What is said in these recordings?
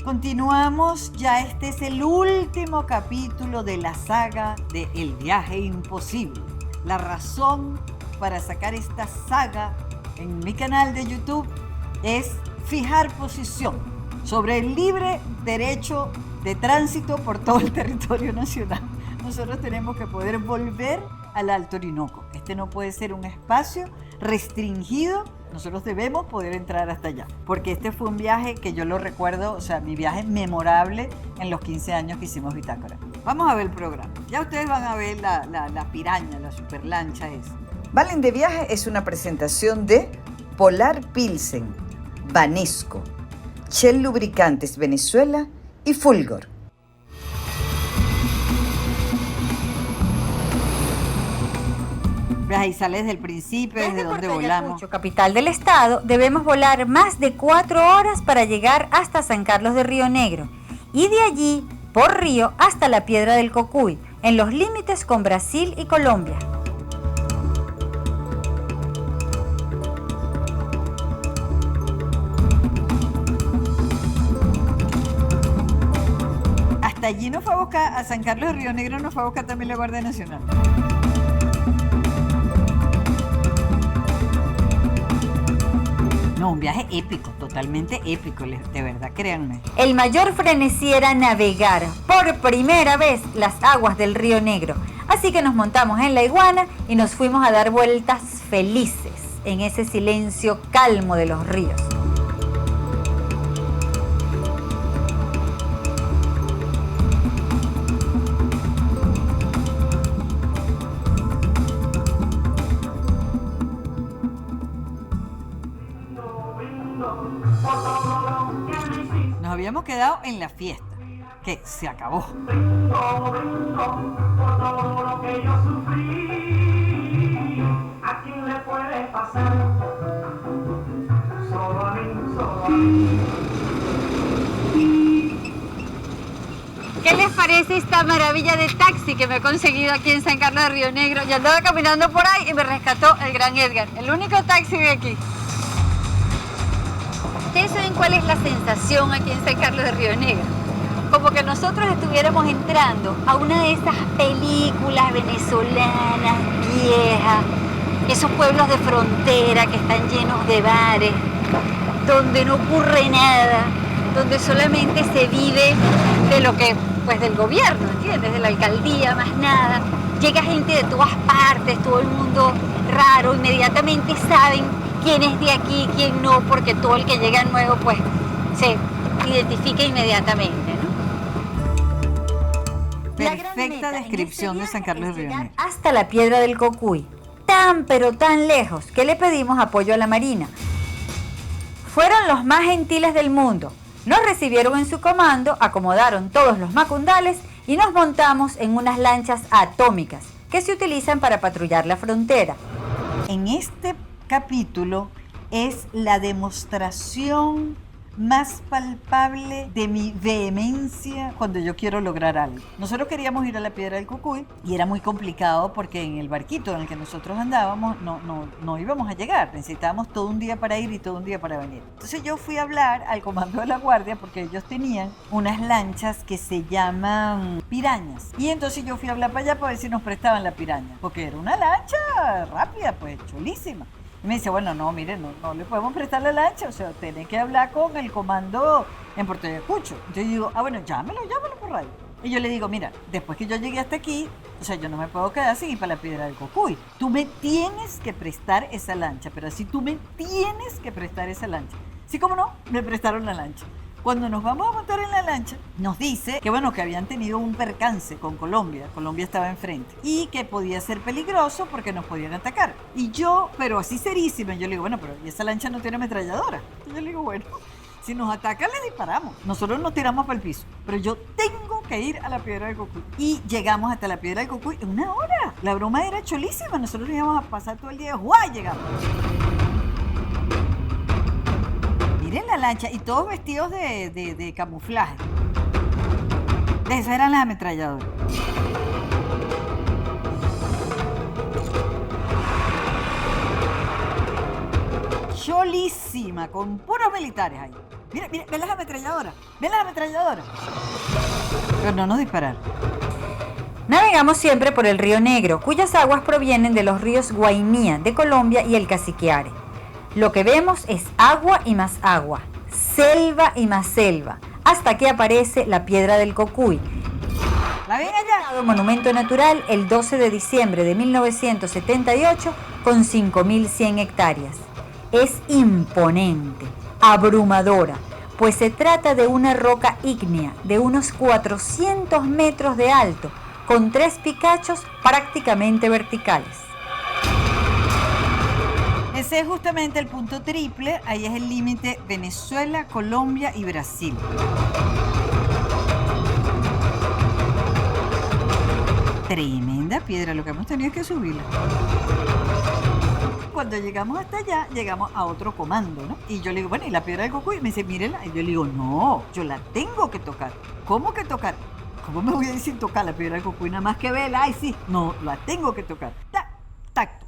Continuamos, ya este es el último capítulo de la saga de El viaje imposible. La razón para sacar esta saga en mi canal de YouTube es fijar posición sobre el libre derecho de tránsito por todo el territorio nacional. Nosotros tenemos que poder volver al Alto Orinoco. Este no puede ser un espacio restringido. Nosotros debemos poder entrar hasta allá, porque este fue un viaje que yo lo recuerdo, o sea, mi viaje memorable en los 15 años que hicimos Bitácora. Vamos a ver el programa. Ya ustedes van a ver la piraña, la superlancha esa. Valen de Viaje es una presentación de Polar Pilsen, Banesco, Shell Lubricantes Venezuela y Fulgor. Ahí sale desde el principio, desde donde volamos. Ayacucho, capital del estado, debemos volar más de 4 horas para llegar hasta San Carlos de Río Negro y de allí por río hasta la Piedra del Cocuy, en los límites con Brasil y Colombia. Hasta allí nos fue a buscar, a San Carlos de Río Negro nos fue a buscar también la Guardia Nacional. No, un viaje épico, totalmente épico, de verdad, créanme. El mayor frenesí era navegar por primera vez las aguas del Río Negro. Así que nos montamos en la iguana y nos fuimos a dar vueltas felices en ese silencio calmo de los ríos. Nos habíamos quedado en la fiesta, que se acabó. ¿Qué les parece esta maravilla de taxi que me he conseguido aquí en San Carlos de Río Negro? Yo andaba caminando por ahí y me rescató el gran Edgar, el único taxi de aquí. ¿Ustedes saben cuál es la sensación aquí en San Carlos de Río Negro? Como que nosotros estuviéramos entrando a una de esas películas venezolanas viejas, esos pueblos de frontera que están llenos de bares, donde no ocurre nada, donde solamente se vive de lo que, pues del gobierno, ¿entiendes? De la alcaldía, más nada. Llega gente de todas partes, todo el mundo raro, inmediatamente saben quién es de aquí, quién no, porque todo el que llega nuevo, pues, se identifica inmediatamente, ¿no? Perfecta descripción de San Carlos de Río Negro. Hasta la Piedra del Cocuy, tan pero tan lejos que le pedimos apoyo a la Marina. Fueron los más gentiles del mundo. Nos recibieron en su comando, acomodaron todos los macundales y nos montamos en unas lanchas atómicas que se utilizan para patrullar la frontera. En este capítulo es la demostración más palpable de mi vehemencia cuando yo quiero lograr algo. Nosotros queríamos ir a la Piedra del Cocuy y era muy complicado porque en el barquito en el que nosotros andábamos no íbamos a llegar. Necesitábamos todo un día para ir y todo un día para venir. Entonces yo fui a hablar al comando de la guardia porque ellos tenían unas lanchas que se llaman pirañas. Y entonces yo fui a hablar para allá para ver si nos prestaban la piraña, porque era una lancha rápida, pues chulísima. Y me dice, bueno, no, mire, no le podemos prestar la lancha, o sea, tiene que hablar con el comando en Puerto Ayacucho. Entonces yo digo, bueno, llámelo por radio. Y yo le digo, mira, después que yo llegué hasta aquí, o sea, yo no me puedo quedar sin ir para la Piedra del Cocuy. Tú me tienes que prestar esa lancha, pero así tú me tienes que prestar esa lancha. Sí, como no, me prestaron la lancha. Cuando nos vamos a montar en la lancha, nos dice que bueno, que habían tenido un percance con Colombia. Colombia estaba enfrente. Y que podía ser peligroso porque nos podían atacar. Y yo, pero así serísima, yo le digo, bueno, pero ¿y esa lancha no tiene ametralladora? Entonces yo le digo, bueno, si nos atacan le disparamos. Nosotros nos tiramos para el piso. Pero yo tengo que ir a la Piedra del Cocuy. Y llegamos hasta la Piedra del Cocuy en 1 hora. La broma era chulísima. Nosotros íbamos a pasar todo el día. ¡Guay! Llegamos. Miren la lancha y todos vestidos de camuflaje. Esas eran las ametralladoras. Cholísima, con puros militares ahí. Mira, mira, ve las ametralladoras. Ve las ametralladoras. Pero no nos dispararon. Navegamos siempre por el río Negro, cuyas aguas provienen de los ríos Guainía de Colombia y el Cassiquiare. Lo que vemos es agua y más agua, selva y más selva, hasta que aparece la Piedra del Cocuy. ¿La ven allá? Monumento natural el 12 de diciembre de 1978 con 5.100 hectáreas. Es imponente, abrumadora, pues se trata de una roca ígnea de unos 400 metros de alto, con 3 picachos prácticamente verticales. Ese es justamente el punto triple, ahí es el límite Venezuela, Colombia y Brasil. Tremenda piedra, lo que hemos tenido es que subirla. Cuando llegamos hasta allá, llegamos a otro comando, ¿no? Y yo le digo, bueno, ¿y la Piedra del Cocuy? Y me dice, mírenla. Y yo le digo, no, yo la tengo que tocar. ¿Cómo que tocar? ¿Cómo me voy a decir tocar la Piedra del Cocuy? Nada más que verla, ay sí, no, la tengo que tocar. Tacto.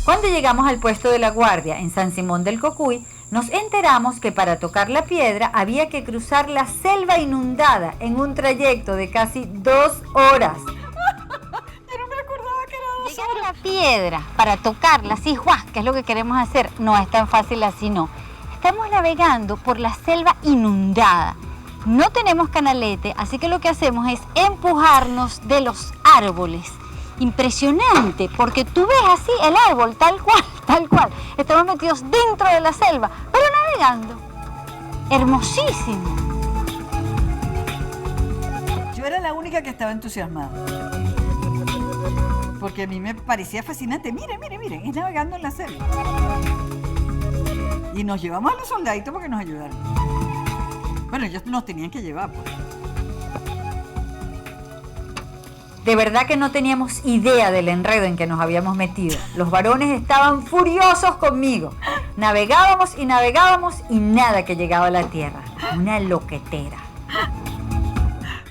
Cuando llegamos al puesto de la Guardia en San Simón del Cocuy, nos enteramos que para tocar la piedra había que cruzar la selva inundada en un trayecto de casi 2 horas. Yo no me acordaba que era 2 Llegar a la piedra para tocarla, así, ¡guau!, que es lo que queremos hacer, no es tan fácil así, no. Estamos navegando por la selva inundada. No tenemos canalete, así que lo que hacemos es empujarnos de los árboles. Impresionante, porque tú ves así el árbol, tal cual. Estamos metidos dentro de la selva, pero navegando. Hermosísimo. Yo era la única que estaba entusiasmada. Porque a mí me parecía fascinante. Miren, es navegando en la selva. Y nos llevamos a los soldaditos porque nos ayudaron. Bueno, ellos nos tenían que llevar, pues. De verdad que no teníamos idea del enredo en que nos habíamos metido. Los varones estaban furiosos conmigo. Navegábamos y nada que llegaba a la tierra. Una loquetera.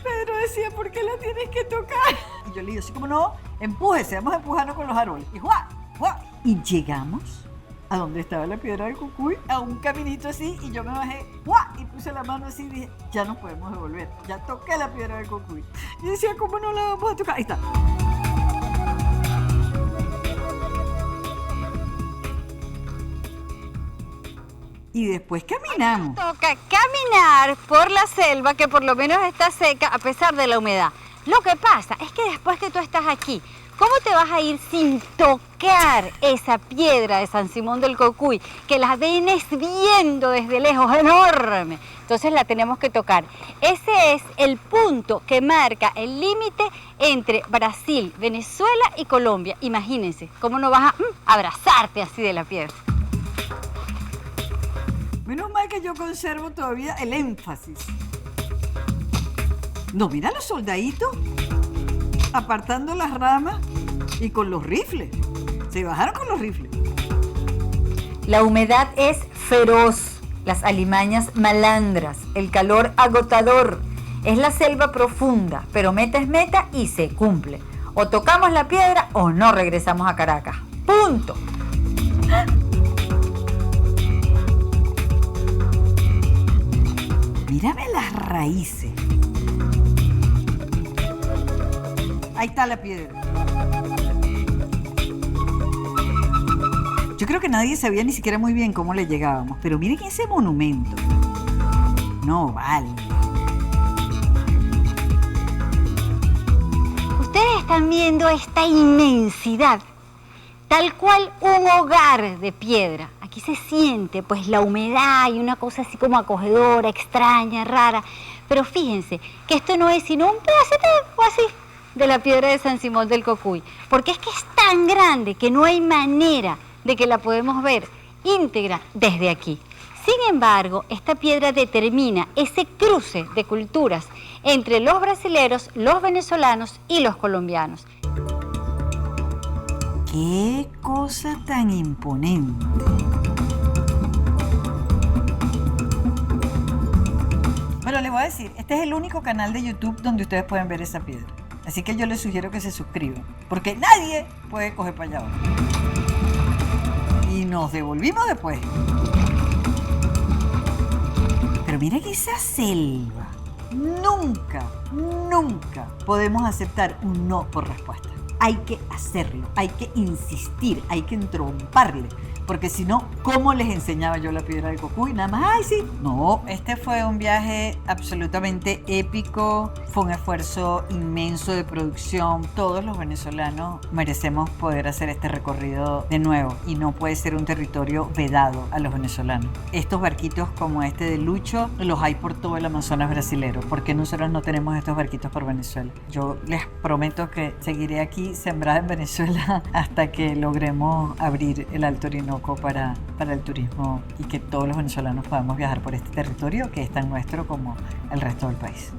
Pedro decía, ¿por qué la tienes que tocar? Y yo le digo, así como no, empújese, vamos a empujarnos con los árboles. Y ¡juá! Y llegamos a donde estaba la Piedra del Cocuy, a un caminito así, y yo me bajé, ¡guau! Y puse la mano así y dije, ya nos podemos devolver, ya toqué la Piedra del Cocuy. Y decía, ¿cómo no la vamos a tocar? Ahí está. Y después caminamos. Toca caminar por la selva que por lo menos está seca a pesar de la humedad. Lo que pasa es que después que tú estás aquí, ¿cómo te vas a ir sin tocar esa piedra de San Simón del Cocuy, que la vienes viendo desde lejos, enorme? Entonces la tenemos que tocar. Ese es el punto que marca el límite entre Brasil, Venezuela y Colombia. Imagínense, ¿cómo no vas a abrazarte así de la piedra? Menos mal que yo conservo todavía el énfasis. No, mira los soldaditos apartando las ramas y con los rifles. Se bajaron con los rifles. La humedad es feroz, las alimañas malandras, el calor agotador. Es la selva profunda, pero meta es meta y se cumple. O tocamos la piedra o no regresamos a Caracas. ¡Punto! Mírame las raíces. Ahí está la piedra. Yo creo que nadie sabía ni siquiera muy bien cómo le llegábamos, pero miren ese monumento. No vale. Ustedes están viendo esta inmensidad, tal cual un hogar de piedra. Aquí se siente pues la humedad y una cosa así como acogedora, extraña, rara. Pero fíjense que esto no es sino un pedacito o así de la Piedra de San Simón del Cocuy, porque es que es tan grande que no hay manera de que la podemos ver íntegra desde aquí. Sin embargo, esta piedra determina ese cruce de culturas entre los brasileros, los venezolanos y los colombianos. ¡Qué cosa tan imponente! Bueno, les voy a decir, este es el único canal de YouTube donde ustedes pueden ver esa piedra. Así que yo les sugiero que se suscriban, porque nadie puede coger para allá ahora. Y nos devolvimos después. Pero miren esa selva. Nunca, nunca podemos aceptar un no por respuesta. Hay que hacerlo, hay que insistir, hay que entromparle. Porque si no, ¿cómo les enseñaba yo la piedra del Cocuy? Nada más, ¡ay, sí! No, este fue un viaje absolutamente épico, fue un esfuerzo inmenso de producción. Todos los venezolanos merecemos poder hacer este recorrido de nuevo y no puede ser un territorio vedado a los venezolanos. Estos barquitos como este de Lucho los hay por todo el Amazonas brasilero. ¿Por qué nosotros no tenemos estos barquitos por Venezuela? Yo les prometo que seguiré aquí sembrada en Venezuela hasta que logremos abrir el Alto Orinoco para el turismo y que todos los venezolanos podamos viajar por este territorio que es tan nuestro como el resto del país.